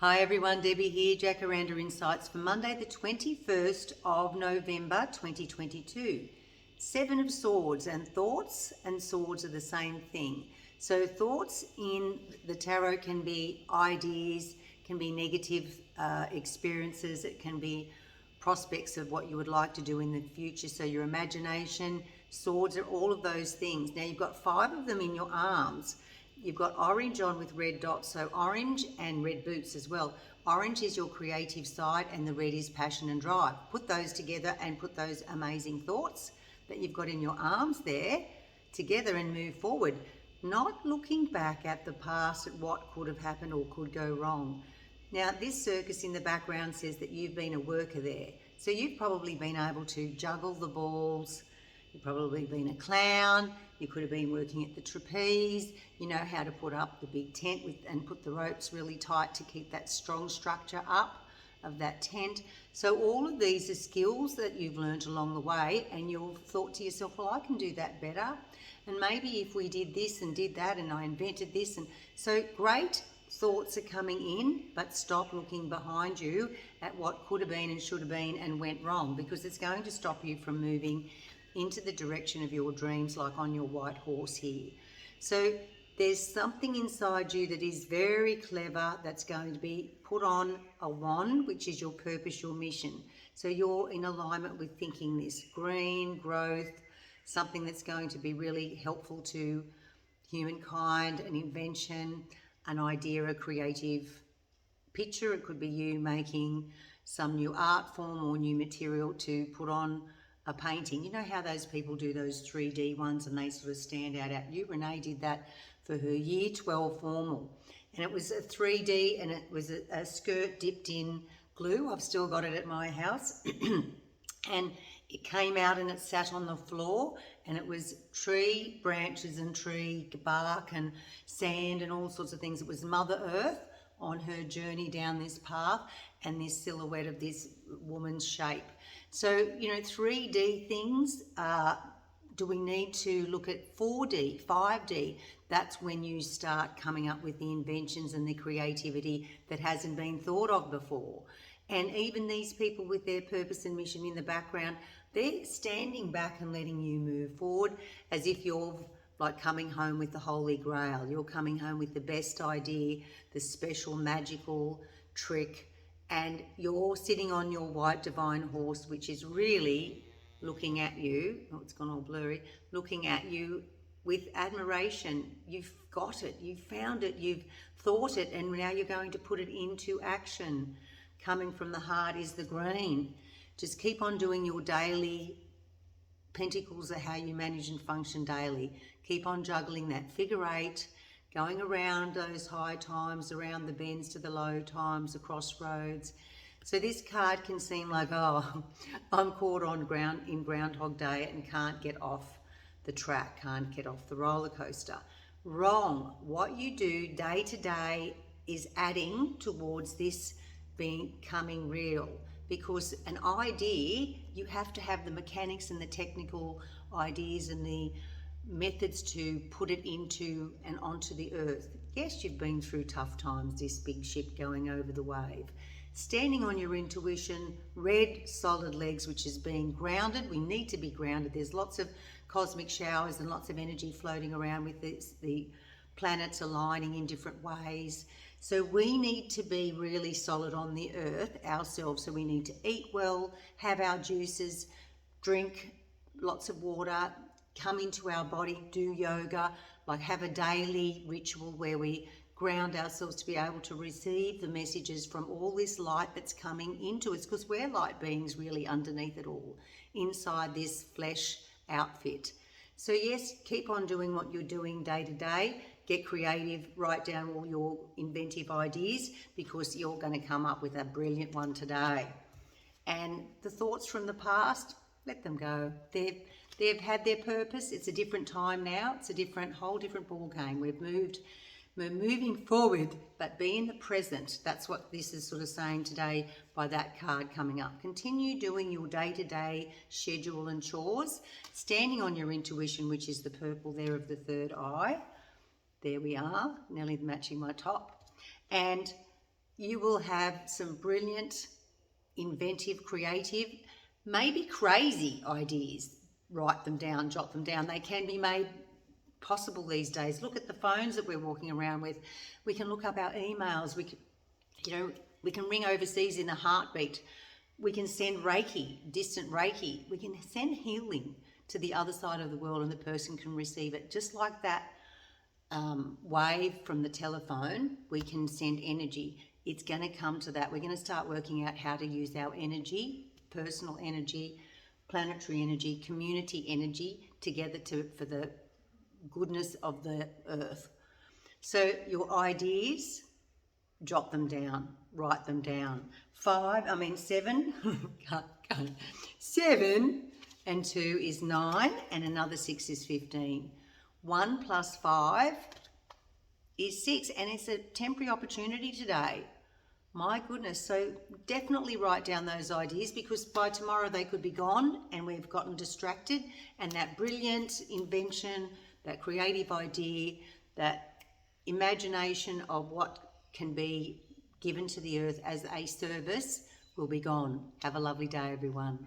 Hi everyone, Debbie here, Jacaranda Insights for Monday the 21st of November 2022. Seven of Swords, and thoughts and swords are the same thing. So thoughts in the tarot can be ideas, can be negative experiences, it can be prospects of what you would like to do in the future. So your imagination, swords are all of those things. Now you've got 5 of them in your arms. You've got orange on with red dots, so orange and red boots as well. Orange is your creative side and the red is passion and drive. Put those together and put those amazing thoughts that you've got in your arms there together and move forward. Not looking back at the past at what could have happened or could go wrong. Now this circus in the background says that you've been a worker there. So you've probably been able to juggle the balls. You've probably been a clown. You could have been working at the trapeze. You know how to put up the big tent and put the ropes really tight to keep that strong structure up of that tent. So all of these are skills that you've learned along the way, and you've thought to yourself, well, I can do that better. And maybe if we did this and did that and I invented this. And so great thoughts are coming in, but stop looking behind you at what could have been and should have been and went wrong, because it's going to stop you from moving into the direction of your dreams, like on your white horse here. So there's something inside you that is very clever that's going to be put on a wand, which is your purpose, your mission. So you're in alignment with thinking this green growth, something that's going to be really helpful to humankind, an invention, an idea, a creative picture. It could be you making some new art form or new material to put on a painting. You know how those people do those 3D ones and they sort of stand out at you? Renee did that for her year 12 formal. And it was a 3D and it was a skirt dipped in glue. I've still got it at my house. And it came out and it sat on the floor, and it was tree branches and tree bark and sand and all sorts of things. It was Mother Earth on her journey down this path, and this silhouette of this woman's shape. So, 3D things, do we need to look at 4D, 5D? That's when you start coming up with the inventions and the creativity that hasn't been thought of before. And even these people with their purpose and mission in the background, they're standing back and letting you move forward as if you're like coming home with the Holy Grail. You're coming home with the best idea, the special magical trick, and you're sitting on your white divine horse, which is really looking at you. Oh, it's gone all blurry. Looking at you with admiration. You've got it. You've found it. You've thought it, and now you're going to put it into action. Coming from the heart is the green. Just keep on doing your daily. Pentacles are how you manage and function daily. Keep on juggling that figure 8, going around those high times, around the bends to the low times, the crossroads. So this card can seem like, oh, I'm caught on in Groundhog Day and can't get off the track, can't get off the roller coaster. Wrong. What you do day to day is adding towards this becoming real, because an idea, you have to have the mechanics and the technical ideas and the methods to put it into and onto the earth. Yes, you've been through tough times, this big ship going over the wave. Standing on your intuition, red solid legs, which is being grounded. We need to be grounded. There's lots of cosmic showers and lots of energy floating around with the planets aligning in different ways. So we need to be really solid on the earth ourselves. So we need to eat well, have our juices, drink lots of water, come into our body, do yoga, like have a daily ritual where we ground ourselves to be able to receive the messages from all this light that's coming into us, because we're light beings really underneath it all, inside this flesh outfit. So yes, keep on doing what you're doing day to day. Get creative, write down all your inventive ideas, because you're going to come up with a brilliant one today. And the thoughts from the past, let them go. They've had their purpose. It's a different time now. It's a whole different ball game. We're moving forward, but be in the present. That's what this is sort of saying today by that card coming up. Continue doing your day-to-day schedule and chores, standing on your intuition, which is the purple there of the third eye. There we are, nearly matching my top. And you will have some brilliant, inventive, creative, maybe crazy ideas. Write them down, jot them down. They can be made possible these days. Look at the phones that we're walking around with. We can look up our emails. We can ring overseas in a heartbeat. We can send Reiki, distant Reiki. We can send healing to the other side of the world, and the person can receive it. Just like that wave from the telephone, we can send energy. It's going to come to that. We're going to start working out how to use our energy, personal energy, planetary energy, community energy together for the goodness of the earth. So your ideas, jot them down, write them down. 7, 7 and 2 is 9, and another 6 is 15. 1 plus 5 is 6, and it's a temporary opportunity today. My goodness, so definitely write down those ideas, because by tomorrow they could be gone and we've gotten distracted, and that brilliant invention, that creative idea, that imagination of what can be given to the earth as a service will be gone. Have a lovely day, everyone.